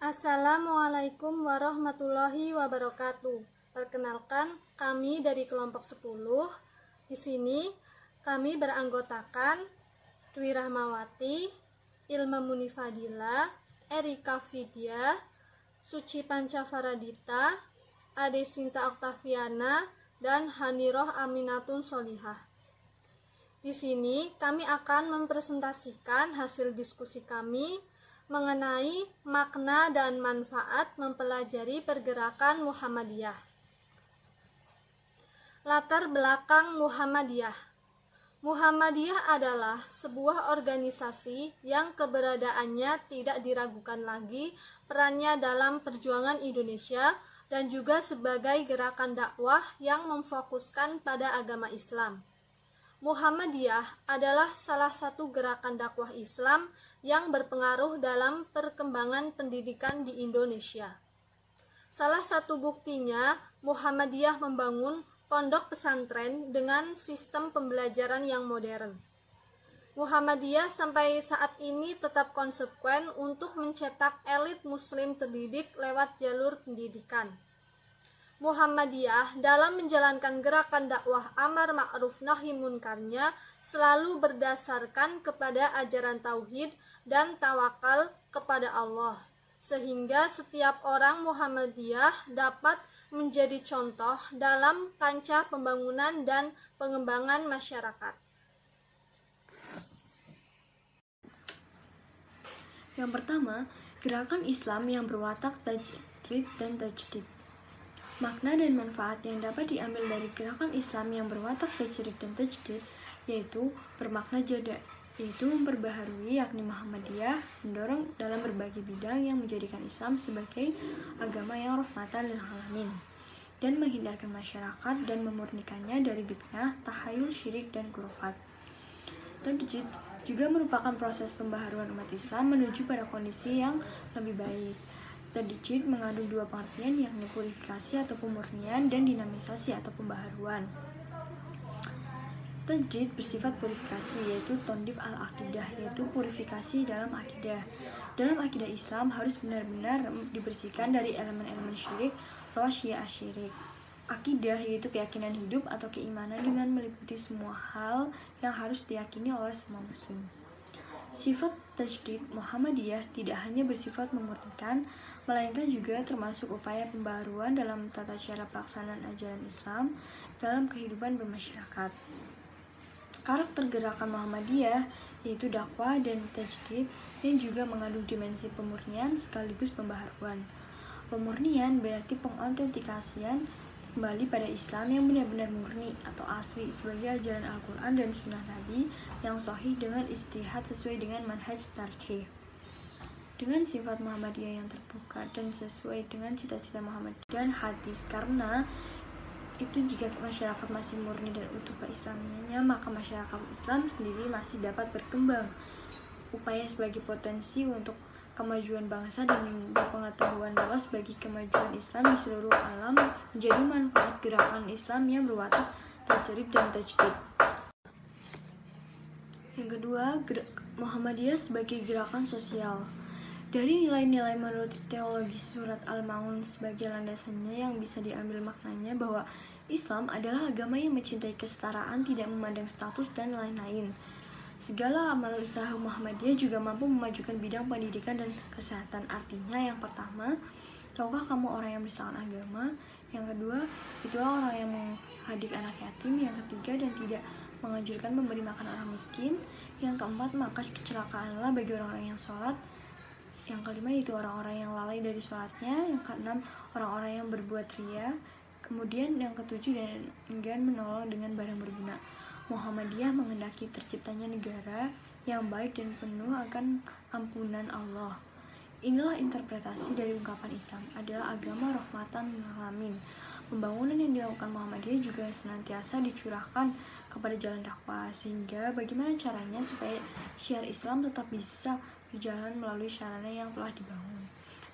Assalamualaikum warahmatullahi wabarakatuh. Perkenalkan, kami dari kelompok 10. Di sini kami beranggotakan Dwi Rahmawati, Ilma Munifadila, Erika Vidya, Suci Pancafaradita, Ade Sinta Oktaviana, dan Haniroh Aminatun Solihah. Di sini kami akan mempresentasikan hasil diskusi kami mengenai makna dan manfaat mempelajari pergerakan Muhammadiyah. Latar belakang Muhammadiyah. Muhammadiyah adalah sebuah organisasi yang keberadaannya tidak diragukan lagi perannya dalam perjuangan Indonesia dan juga sebagai gerakan dakwah yang memfokuskan pada agama Islam. Muhammadiyah adalah salah satu gerakan dakwah Islam yang berpengaruh dalam perkembangan pendidikan di Indonesia. Salah satu buktinya, Muhammadiyah membangun pondok pesantren dengan sistem pembelajaran yang modern. Muhammadiyah sampai saat ini tetap konsekuen untuk mencetak elit muslim terdidik lewat jalur pendidikan. Muhammadiyah dalam menjalankan gerakan dakwah amar ma'ruf nahi munkarnya selalu berdasarkan kepada ajaran tauhid dan tawakal kepada Allah, sehingga setiap orang Muhammadiyah dapat menjadi contoh dalam kancah pembangunan dan pengembangan masyarakat. Yang pertama, gerakan Islam yang berwatak tajrid dan tajdid. Makna dan manfaat yang dapat diambil dari gerakan Islam yang berwatak tajrid dan tajdid yaitu bermakna jada, yaitu memperbaharui, yakni Muhammadiyah mendorong dalam berbagai bidang yang menjadikan Islam sebagai agama yang rahmatan lil alamin dan menghindarkan masyarakat dan memurnikannya dari bid'ah, tahayul, syirik, dan khurafat. Tajdid juga merupakan proses pembaharuan umat Islam menuju pada kondisi yang lebih baik. Tajdid mengandung dua pengertian, yakni purifikasi atau pemurnian dan dinamisasi atau pembaharuan. Tajdid bersifat purifikasi, yaitu tondif al-aqidah, yaitu purifikasi dalam akidah. Dalam akidah Islam harus benar-benar dibersihkan dari elemen-elemen syirik, rosyiyah syirik. Akidah yaitu keyakinan hidup atau keimanan dengan meliputi semua hal yang harus diyakini oleh semua muslim. Sifat tajdid Muhammadiyah tidak hanya bersifat memurnikan, melainkan juga termasuk upaya pembaharuan dalam tata cara pelaksanaan ajaran Islam dalam kehidupan bermasyarakat. Karakter gerakan Muhammadiyah yaitu dakwah dan tajdid yang juga mengandung dimensi pemurnian sekaligus pembaharuan. Pemurnian berarti pengautentikasian kembali pada Islam yang benar-benar murni atau asli sebagai ajaran Al-Quran dan Sunnah Nabi yang sahih dengan ijtihad sesuai dengan manhaj tarjih. Dengan sifat Muhammadiyah yang terbuka dan sesuai dengan cita-cita Muhammad dan hadis, karena itu jika masyarakat masih murni dan utuh keislamiannya, maka masyarakat Islam sendiri masih dapat berkembang. Upaya sebagai potensi untuk kemajuan bangsa dan pengetahuan luas bagi kemajuan Islam di seluruh alam menjadi manfaat gerakan Islam yang berwatak tajrid dan tajdid. Yang kedua, Muhammadiyah sebagai gerakan sosial. Dari nilai-nilai menurut teologi surat Al-Maun sebagai landasannya yang bisa diambil maknanya bahwa Islam adalah agama yang mencintai kesetaraan, tidak memandang status dan lain-lain. Segala amal usaha Muhammadiyah juga mampu memajukan bidang pendidikan dan kesehatan. Artinya, yang pertama, tahukah kamu orang yang menistakan agama? Yang kedua, itulah orang yang menghadik anak yatim. Yang ketiga, dan tidak menganjurkan memberi makan orang miskin. Yang keempat, maka kecelakaanlah bagi orang-orang yang sholat. Yang kelima, itu orang-orang yang lalai dari sholatnya. Yang keenam, orang-orang yang berbuat riya. Kemudian yang ketujuh, dan enggan menolong dengan barang berguna. Muhammadiyah menghendaki terciptanya negara yang baik dan penuh akan ampunan Allah. Inilah interpretasi dari ungkapan Islam adalah agama rahmatan lil alamin. Pembangunan yang dilakukan Muhammadiyah juga senantiasa dicurahkan kepada jalan dakwah, sehingga bagaimana caranya supaya syiar Islam tetap bisa berjalan melalui sarana yang telah dibangun.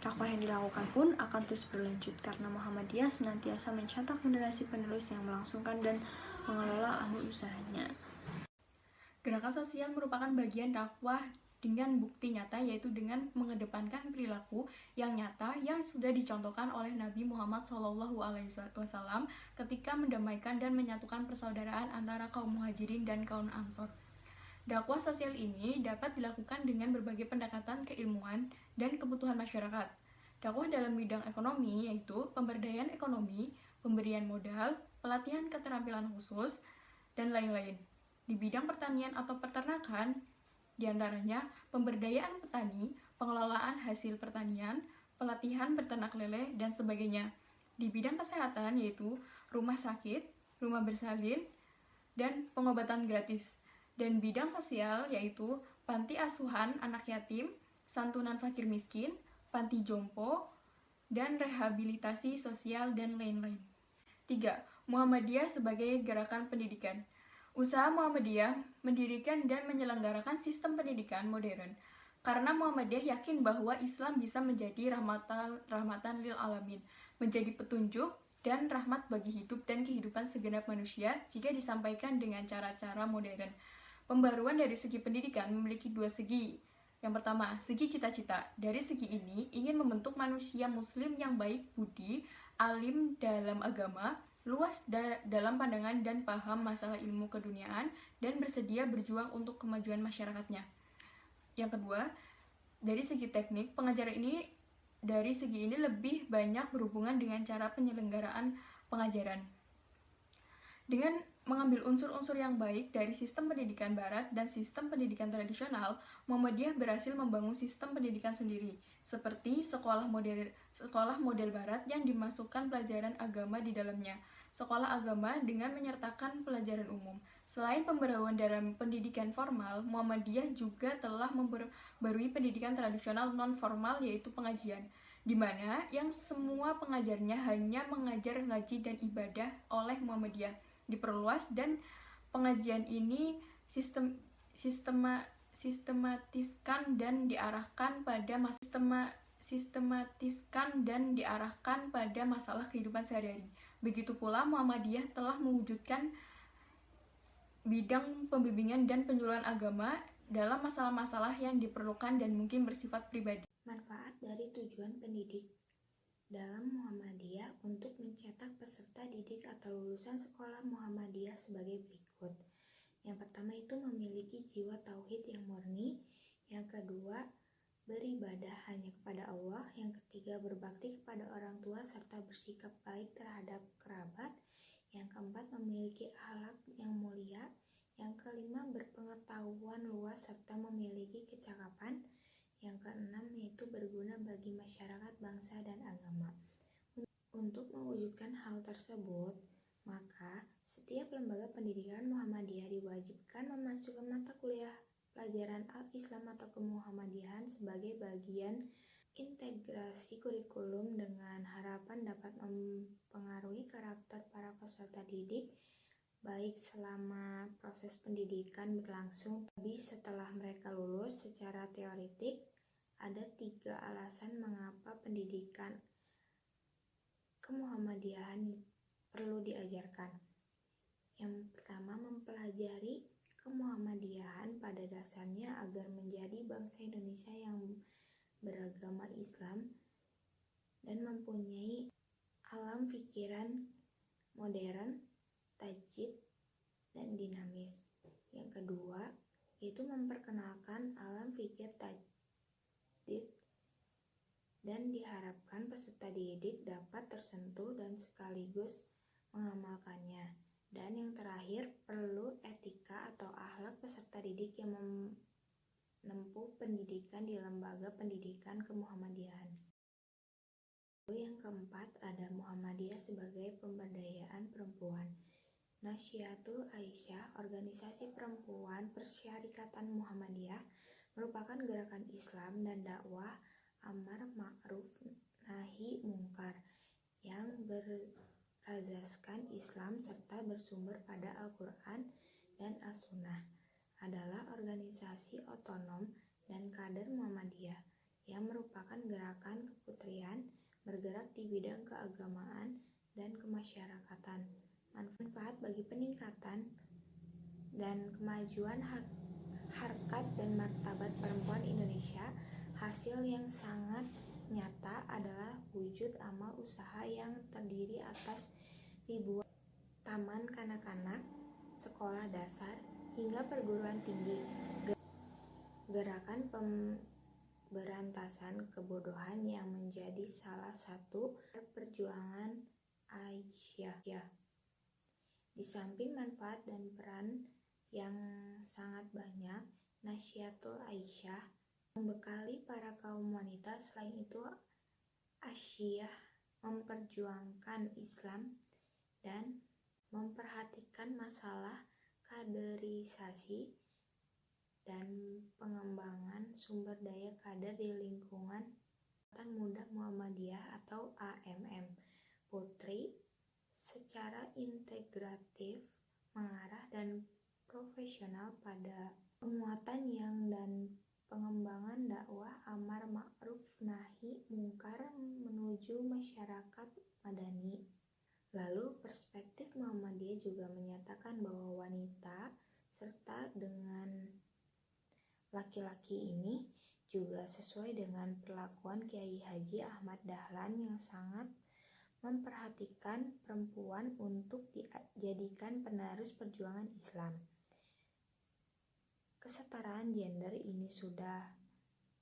Dakwah yang dilakukan pun akan terus berlanjut karena Muhammadiyah senantiasa mencetak generasi penerus yang melangsungkan dan mengelola amal usahanya. Gerakan sosial merupakan bagian dakwah dengan bukti nyata, yaitu dengan mengedepankan perilaku yang nyata yang sudah dicontohkan oleh Nabi Muhammad SAW ketika mendamaikan dan menyatukan persaudaraan antara kaum muhajirin dan kaum ansor. Dakwah sosial ini dapat dilakukan dengan berbagai pendekatan keilmuan dan kebutuhan masyarakat. Dakwah dalam bidang ekonomi yaitu pemberdayaan ekonomi, pemberian modal, pelatihan keterampilan khusus, dan lain-lain. Di bidang pertanian atau peternakan, diantaranya pemberdayaan petani, pengelolaan hasil pertanian, pelatihan beternak lele, dan sebagainya. Di bidang kesehatan yaitu rumah sakit, rumah bersalin, dan pengobatan gratis. Dan bidang sosial yaitu panti asuhan anak yatim, santunan fakir miskin, panti jompo, dan rehabilitasi sosial, dan lain-lain. 3. Muhammadiyah sebagai gerakan pendidikan. Usaha Muhammadiyah mendirikan dan menyelenggarakan sistem pendidikan modern karena Muhammadiyah yakin bahwa Islam bisa menjadi rahmatan lil alamin, menjadi petunjuk dan rahmat bagi hidup dan kehidupan segenap manusia jika disampaikan dengan cara-cara modern. Pembaruan dari segi pendidikan memiliki dua segi. Yang pertama, segi cita-cita. Dari segi ini ingin membentuk manusia muslim yang baik budi, alim dalam agama, luas dalam pandangan dan paham masalah ilmu keduniaan, dan bersedia berjuang untuk kemajuan masyarakatnya. Yang kedua, dari segi teknik, pengajaran ini dari segi ini lebih banyak berhubungan dengan cara penyelenggaraan pengajaran. Dengan mengambil unsur-unsur yang baik dari sistem pendidikan barat dan sistem pendidikan tradisional, Muhammadiyah berhasil membangun sistem pendidikan sendiri, seperti sekolah model barat yang dimasukkan pelajaran agama di dalamnya, sekolah agama dengan menyertakan pelajaran umum. Selain pembaruan dalam pendidikan formal, Muhammadiyah juga telah memperbarui pendidikan tradisional non-formal yaitu pengajian, di mana yang semua pengajarnya hanya mengajar ngaji dan ibadah oleh Muhammadiyah diperluas, dan pengajian ini sistematiskan dan diarahkan pada masalah kehidupan sehari-hari. Begitu pula Muhammadiyah telah mewujudkan bidang pembimbingan dan penyuluhan agama dalam masalah-masalah yang diperlukan dan mungkin bersifat pribadi. Manfaat dari tujuan pendidik dalam Muhammadiyah untuk mencetak peserta didik atau lulusan sekolah Muhammadiyah sebagai berikut. Yang pertama itu memiliki jiwa tauhid yang murni. Yang kedua, beribadah hanya kepada Allah. Yang ketiga, berbakti kepada orang tua serta bersikap baik terhadap kerabat. Yang keempat, memiliki akhlak yang mulia. Yang kelima, berpengetahuan luas serta memiliki kecakapan. Yang keenam, yaitu berguna bagi masyarakat, bangsa, dan agama. Untuk mewujudkan hal tersebut, maka setiap lembaga pendidikan Muhammadiyah diwajibkan memasukkan mata kuliah pelajaran Al-Islam atau Kemuhammadiyahan sebagai bagian integrasi kurikulum dengan harapan dapat mempengaruhi karakter para peserta didik baik selama proses pendidikan berlangsung, tapi setelah mereka lulus. Secara teoretik, ada 3 alasan mengapa pendidikan kemuhammadiyahan perlu diajarkan. Yang pertama, mempelajari kemuhammadiyahan pada dasarnya agar menjadi bangsa Indonesia yang beragama Islam dan mempunyai alam pikiran modern, tajdid, dan dinamis. Yang kedua, yaitu memperkenalkan alam fikir tajdid dan diharapkan peserta didik dapat tersentuh dan sekaligus mengamalkannya. Dan yang terakhir, perlu etika atau akhlak peserta didik yang menempuh pendidikan di lembaga pendidikan kemuhammadiyahan. Yang keempat, ada Muhammadiyah sebagai pemberdayaan perempuan. Nasyiatul Aisyah, organisasi perempuan Persyarikatan Muhammadiyah, merupakan gerakan Islam dan dakwah amar ma'ruf nahi mungkar yang berazaskan Islam serta bersumber pada Al-Quran dan As-Sunnah. Adalah organisasi otonom dan kader Muhammadiyah yang merupakan gerakan keputrian bergerak di bidang keagamaan dan kemasyarakatan. Manfaat bagi peningkatan dan kemajuan harkat dan martabat perempuan Indonesia. Hasil yang sangat nyata adalah wujud amal usaha yang terdiri atas ribuan taman kanak-kanak, sekolah dasar, hingga perguruan tinggi. Gerakan pemberantasan kebodohan yang menjadi salah satu perjuangan Aisyah. Di samping manfaat dan peran yang sangat banyak, Nasyiatul Aisyah membekali para kaum wanita. Selain itu, Aisyah memperjuangkan Islam dan memperhatikan masalah kaderisasi dan pengembangan sumber daya kader di lingkungan Ikatan Muda Muhammadiyah atau AMM. Putri secara integratif, mengarah dan profesional pada penguatan dan pengembangan dakwah amar ma'ruf nahi mungkar menuju masyarakat madani. Lalu perspektif Muhammadiyah juga menyatakan bahwa wanita serta dengan laki-laki ini juga sesuai dengan perlakuan Kiai Haji Ahmad Dahlan yang sangat memperhatikan perempuan untuk dijadikan penerus perjuangan Islam. Kesetaraan gender ini sudah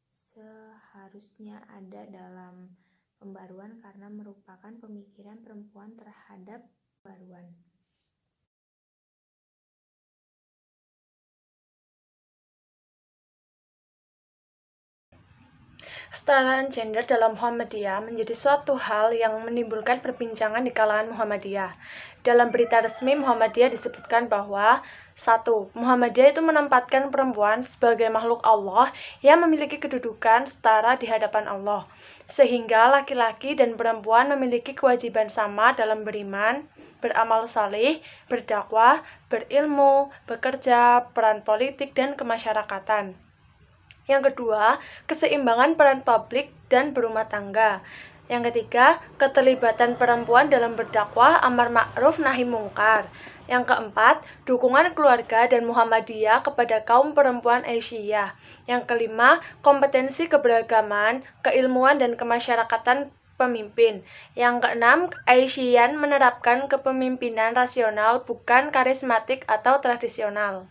seharusnya ada dalam pembaruan karena merupakan pemikiran perempuan terhadap pembaruan. Kesetaraan gender dalam Muhammadiyah menjadi suatu hal yang menimbulkan perbincangan di kalangan Muhammadiyah. Dalam berita resmi Muhammadiyah disebutkan bahwa 1. Muhammadiyah itu menempatkan perempuan sebagai makhluk Allah yang memiliki kedudukan setara di hadapan Allah, sehingga laki-laki dan perempuan memiliki kewajiban sama dalam beriman, beramal saleh, berdakwah, berilmu, bekerja, peran politik, dan kemasyarakatan. Yang kedua, keseimbangan peran publik dan berumah tangga. Yang ketiga, keterlibatan perempuan dalam berdakwah amar ma'ruf nahi mungkar. Yang keempat, dukungan keluarga dan Muhammadiyah kepada kaum perempuan Aisyah. Yang kelima, kompetensi keberagaman, keilmuan dan kemasyarakatan pemimpin. Yang keenam, Aisyah menerapkan kepemimpinan rasional bukan karismatik atau tradisional.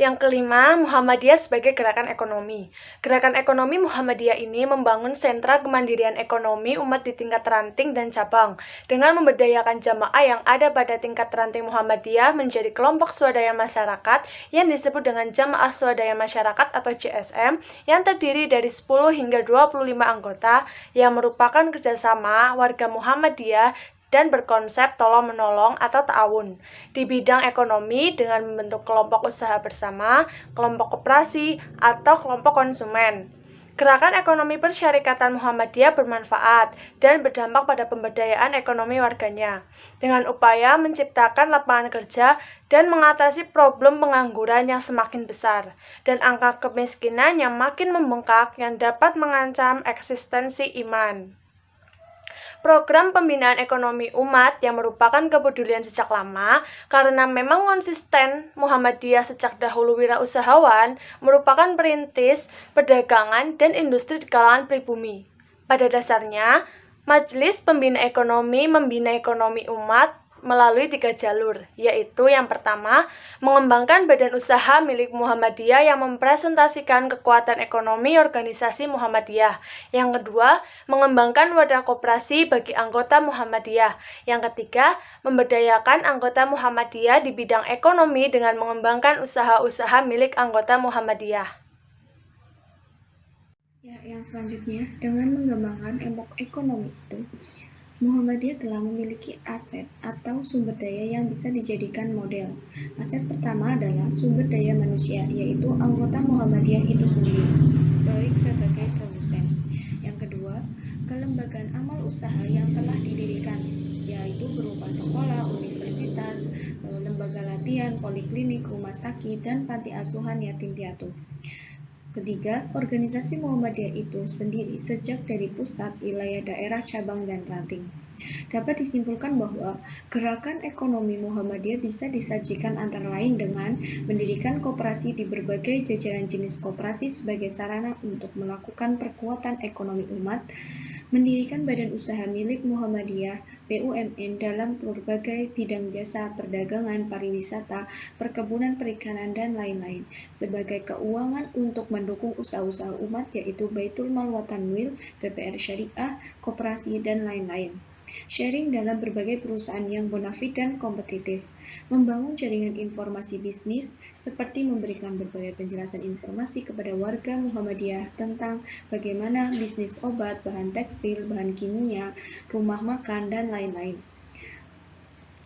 Yang kelima, Muhammadiyah sebagai gerakan ekonomi. Gerakan ekonomi Muhammadiyah ini membangun sentra kemandirian ekonomi umat di tingkat ranting dan cabang, dengan memberdayakan jamaah yang ada pada tingkat ranting Muhammadiyah menjadi kelompok swadaya masyarakat yang disebut dengan Jamaah Swadaya Masyarakat atau JSM, yang terdiri dari 10 hingga 25 anggota yang merupakan kerjasama warga Muhammadiyah dan berkonsep tolong-menolong atau ta'awun di bidang ekonomi dengan membentuk kelompok usaha bersama, kelompok koperasi, atau kelompok konsumen. Gerakan ekonomi persyarikatan Muhammadiyah bermanfaat dan berdampak pada pemberdayaan ekonomi warganya, dengan upaya menciptakan lapangan kerja dan mengatasi problem pengangguran yang semakin besar, dan angka kemiskinan yang makin membengkak yang dapat mengancam eksistensi iman. Program pembinaan ekonomi umat yang merupakan kepedulian sejak lama, karena memang konsisten Muhammadiyah sejak dahulu wirausahawan, merupakan perintis perdagangan dan industri di kalangan pribumi. Pada dasarnya, Majelis Pembina Ekonomi membina ekonomi umat melalui 3 jalur, yaitu yang pertama, mengembangkan badan usaha milik Muhammadiyah yang mempresentasikan kekuatan ekonomi organisasi Muhammadiyah. Yang kedua, mengembangkan wadah koperasi bagi anggota Muhammadiyah. Yang ketiga, memberdayakan anggota Muhammadiyah di bidang ekonomi dengan mengembangkan usaha-usaha milik anggota Muhammadiyah. Yang selanjutnya, dengan mengembangkan ekonomi itu, Muhammadiyah telah memiliki aset atau sumber daya yang bisa dijadikan model. Aset pertama adalah sumber daya manusia, yaitu anggota Muhammadiyah itu sendiri, baik sebagai produsen. Yang kedua, kelembagaan amal usaha yang telah didirikan, yaitu berupa sekolah, universitas, lembaga latihan, poliklinik, rumah sakit, dan panti asuhan yatim piatu. Ketiga, organisasi Muhammadiyah itu sendiri sejak dari pusat, wilayah, daerah, cabang, dan ranting. Dapat disimpulkan bahwa gerakan ekonomi Muhammadiyah bisa disajikan antara lain dengan mendirikan koperasi di berbagai jajaran jenis koperasi sebagai sarana untuk melakukan perkuatan ekonomi umat, mendirikan badan usaha milik Muhammadiyah (BUMN) dalam berbagai bidang jasa, perdagangan, pariwisata, perkebunan, perikanan, dan lain-lain, sebagai keuangan untuk mendukung usaha-usaha umat yaitu Baitul Mal wa Tanwil, BPR Syariah, koperasi, dan lain-lain. Sharing dalam berbagai perusahaan yang bonafit dan kompetitif, membangun jaringan informasi bisnis, seperti memberikan berbagai penjelasan informasi kepada warga Muhammadiyah tentang bagaimana bisnis obat, bahan tekstil, bahan kimia, rumah makan, dan lain-lain.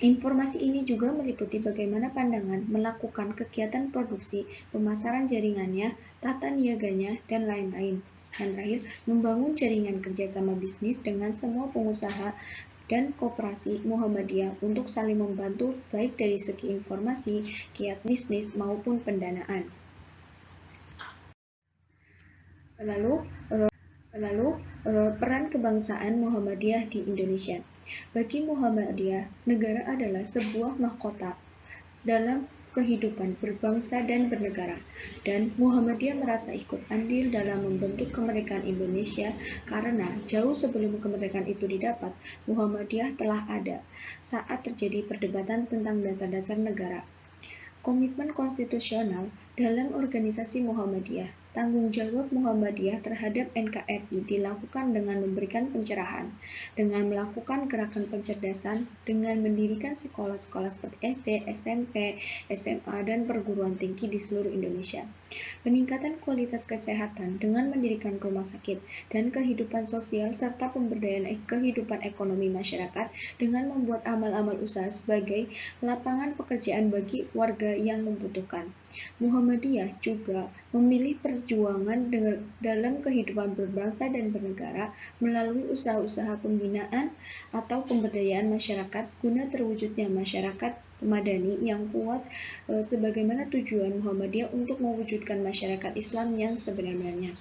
Informasi ini juga meliputi bagaimana pandangan melakukan kegiatan produksi, pemasaran jaringannya, tata niaganya, dan lain-lain. Dan terakhir, membangun jaringan kerjasama bisnis dengan semua pengusaha dan koperasi Muhammadiyah untuk saling membantu baik dari segi informasi, kiat bisnis, maupun pendanaan. Lalu, peran kebangsaan Muhammadiyah di Indonesia. Bagi Muhammadiyah, negara adalah sebuah mahkota dalam kehidupan berbangsa dan bernegara, dan Muhammadiyah merasa ikut andil dalam membentuk kemerdekaan Indonesia karena jauh sebelum kemerdekaan itu didapat, Muhammadiyah telah ada saat terjadi perdebatan tentang dasar-dasar negara. Komitmen konstitusional dalam organisasi Muhammadiyah. Tanggung jawab Muhammadiyah terhadap NKRI dilakukan dengan memberikan pencerahan, dengan melakukan gerakan pencerdasan, dengan mendirikan sekolah-sekolah seperti SD, SMP, SMA, dan perguruan tinggi di seluruh Indonesia. Peningkatan kualitas kesehatan dengan mendirikan rumah sakit dan kehidupan sosial serta pemberdayaan kehidupan ekonomi masyarakat dengan membuat amal-amal usaha sebagai lapangan pekerjaan bagi warga yang membutuhkan. Muhammadiyah juga memilih perjuangan dalam kehidupan berbangsa dan bernegara melalui usaha-usaha pembinaan atau pemberdayaan masyarakat guna terwujudnya masyarakat madani yang kuat sebagaimana tujuan Muhammadiyah untuk mewujudkan masyarakat Islam yang sebenarnya.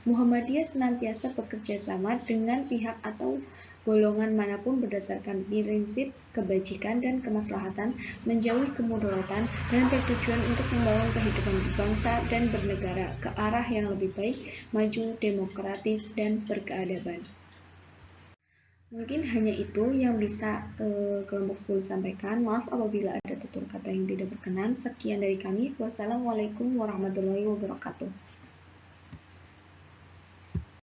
Muhammadiyah senantiasa bekerja sama dengan pihak atau golongan manapun berdasarkan prinsip kebajikan dan kemaslahatan, menjauhi kemudaratan, dan bertujuan untuk membangun kehidupan berbangsa dan bernegara ke arah yang lebih baik, maju, demokratis, dan berkeadaban. Mungkin hanya itu yang bisa kelompok 10 sampaikan. Maaf apabila ada tutur kata yang tidak berkenan. Sekian dari kami. Wassalamualaikum warahmatullahi wabarakatuh.